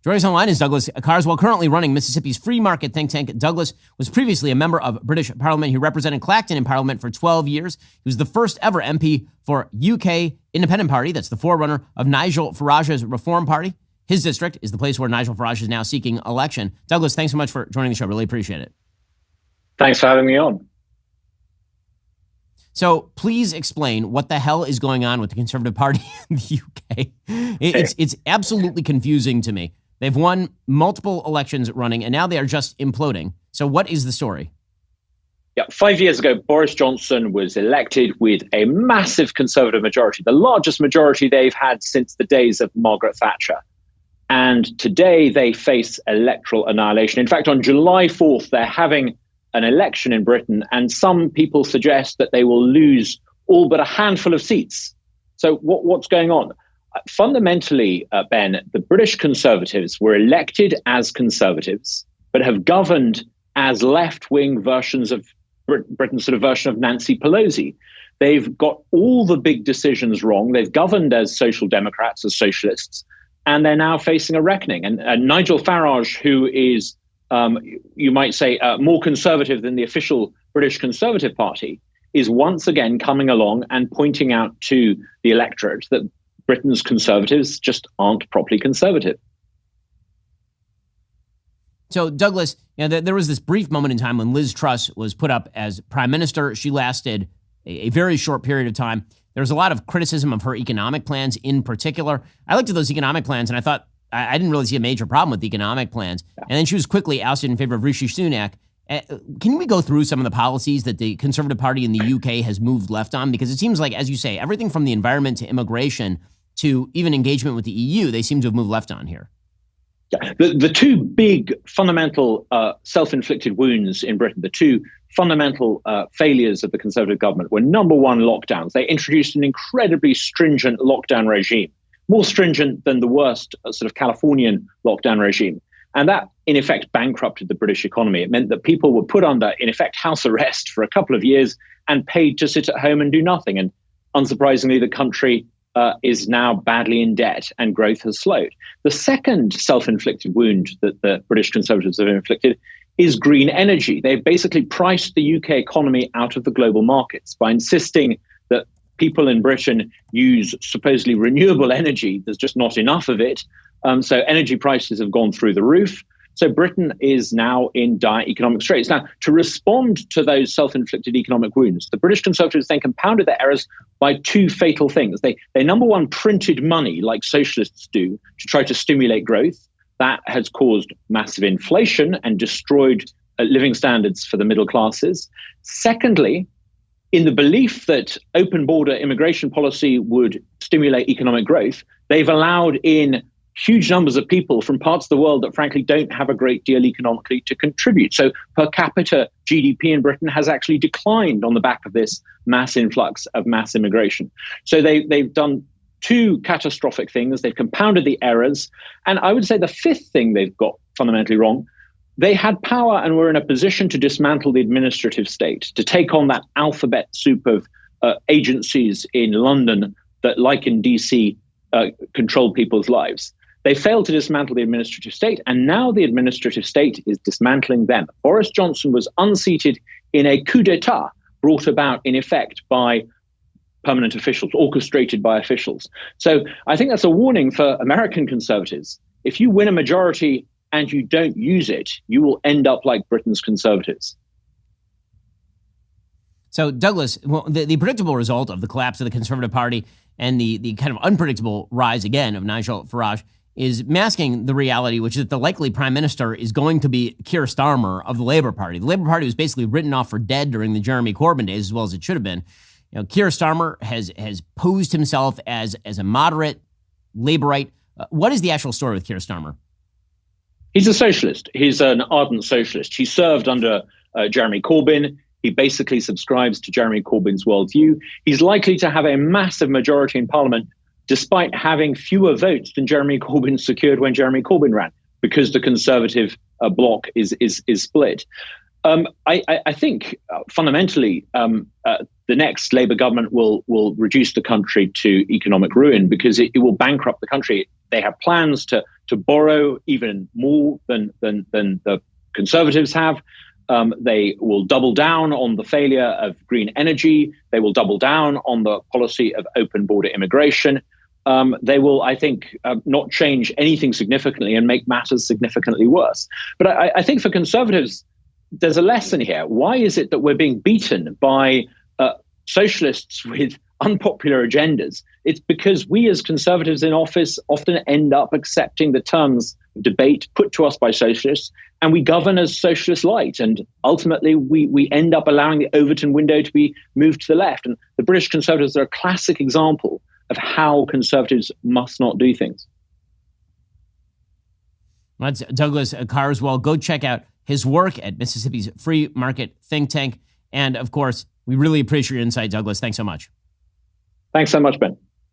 Joining us online is Douglas Carswell, currently running Mississippi's free market think tank. Douglas was previously a member of British Parliament. He represented Clacton in Parliament for 12 years. He was the first ever MP for UK Independent Party. That's the forerunner of Nigel Farage's Reform Party. His district is the place where Nigel Farage is now seeking election. Douglas, thanks so much for joining the show. Really appreciate it. Thanks for having me on. So please explain what the hell is going on with the Conservative Party in the UK. It's absolutely confusing to me. They've won multiple elections running, and now they are just imploding. So what is the story? Yeah, 5 years ago, Boris Johnson was elected with a massive Conservative majority, the largest majority they've had since the days of Margaret Thatcher. And today they face electoral annihilation. In fact, on July 4th, they're having an election in Britain, and some people suggest that they will lose all but a handful of seats. So what's going on? Fundamentally, Ben, the British Conservatives were elected as Conservatives, but have governed as left-wing versions of Britain's sort of version of Nancy Pelosi. They've got all the big decisions wrong. They've governed as Social Democrats, as socialists, and they're now facing a reckoning. And Nigel Farage, who is, you might say, more conservative than the official British Conservative Party, is once again coming along and pointing out to the electorate that Britain's Conservatives just aren't properly conservative. So, Douglas, there was this brief moment in time when Liz Truss was put up as prime minister. She lasted a very short period of time. There was a lot of criticism of her economic plans in particular. I looked at those economic plans and I thought I didn't really see a major problem with the economic plans. Yeah. And then she was quickly ousted in favor of Rishi Sunak. Can we go through some of the policies that the Conservative Party in the UK has moved left on? Because it seems like, as you say, everything from the environment to immigration to even engagement with the EU, they seem to have moved left on here. Yeah. The two big fundamental self-inflicted wounds in Britain, the two fundamental failures of the Conservative government were, number one, lockdowns. They introduced an incredibly stringent lockdown regime, more stringent than the worst sort of Californian lockdown regime. And that, in effect, bankrupted the British economy. It meant that people were put under, in effect, house arrest for a couple of years and paid to sit at home and do nothing. And unsurprisingly, the country is now badly in debt and growth has slowed. The second self-inflicted wound that the British Conservatives have inflicted is green energy. They've basically priced the UK economy out of the global markets by insisting that people in Britain use supposedly renewable energy. There's just not enough of it. So energy prices have gone through the roof. So Britain is now in dire economic straits. Now, to respond to those self-inflicted economic wounds, the British Conservatives then compounded their errors by two fatal things. They number one, printed money like socialists do to try to stimulate growth. That has caused massive inflation and destroyed living standards for the middle classes. Secondly, in the belief that open border immigration policy would stimulate economic growth, they've allowed in huge numbers of people from parts of the world that frankly don't have a great deal economically to contribute. So per capita GDP in Britain has actually declined on the back of this mass influx of mass immigration. So they've done two catastrophic things. They've compounded the errors. And I would say the fifth thing they've got fundamentally wrong, they had power and were in a position to dismantle the administrative state, to take on that alphabet soup of agencies in London that, like in DC, control people's lives. They failed to dismantle the administrative state, and now the administrative state is dismantling them. Boris Johnson was unseated in a coup d'etat brought about, in effect, by permanent officials, orchestrated by officials. So I think that's a warning for American conservatives. If you win a majority and you don't use it, you will end up like Britain's conservatives. So, Douglas, well, the predictable result of the collapse of the Conservative Party and the kind of unpredictable rise again of Nigel Farage is masking the reality, which is that the likely prime minister is going to be Keir Starmer of the Labour Party. The Labour Party was basically written off for dead during the Jeremy Corbyn days, as well as it should have been. Keir Starmer has posed himself as a moderate Labourite. What is the actual story with Keir Starmer? He's a socialist. He's an ardent socialist. He served under Jeremy Corbyn. He basically subscribes to Jeremy Corbyn's worldview. He's likely to have a massive majority in Parliament, despite having fewer votes than Jeremy Corbyn secured when Jeremy Corbyn ran, because the Conservative bloc is split. I think fundamentally the next Labour government will reduce the country to economic ruin because it will bankrupt the country. They have plans to to borrow even more than the Conservatives have. They will double down on the failure of green energy. They will double down on the policy of open border immigration. They will, I think, not change anything significantly and make matters significantly worse. But I think for Conservatives, there's a lesson here. Why is it that we're being beaten by socialists with unpopular agendas? It's because we as Conservatives in office often end up accepting the terms of debate put to us by socialists, and we govern as socialist light. And ultimately, we end up allowing the Overton window to be moved to the left. And the British Conservatives are a classic example of how Conservatives must not do things. That's Douglas Carswell. Go check out his work at Mississippi's Free Market Think Tank. And of course, we really appreciate your insight, Douglas. Thanks so much. Thanks so much, Ben.